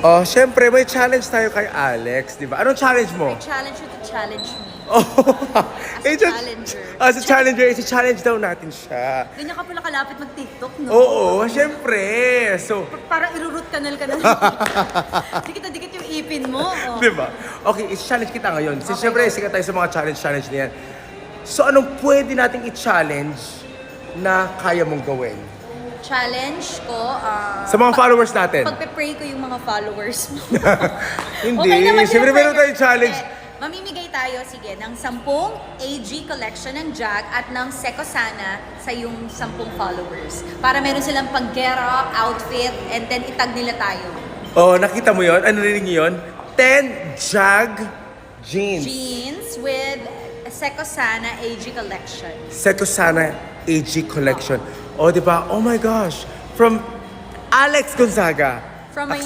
Oh, syempre, may challenge tayo kay Alex, di ba? Anong challenge mo? I challenge you to challenge me. Oh, As a challenger. As a challenger, i-challenge daw natin siya. Ganyan ka pala kalapit mag-TikTok, no? Oo, syempre. So, Parang irurut kanal ka na. Dikit-dikit yung ipin mo. Oh. di ba? Okay, i-challenge kita ngayon. Kasi Okay, syempre, go. sikat tayo sa mga challenge na yan. So, anong pwede nating i-challenge na kaya mong gawin? Challenge ko, Sa mga followers natin. pagpe-pray ko yung mga followers mo. Hindi. Okay naman, Siyempre, pinapray meron ko. tayong challenge. Eh, mamimigay tayo, sige, ng 10 AG collection ng Jag at ng Secosana sa yung 10 followers. Para meron silang pag-get up, outfit, and then itag nila tayo. Oh, nakita mo yon? Ano rin yun? 10 Jag jeans. Jeans with Secosana AG collection. Secosana AG collection. Oh, di ba? Oh my gosh. From Alex Gonzaga. From my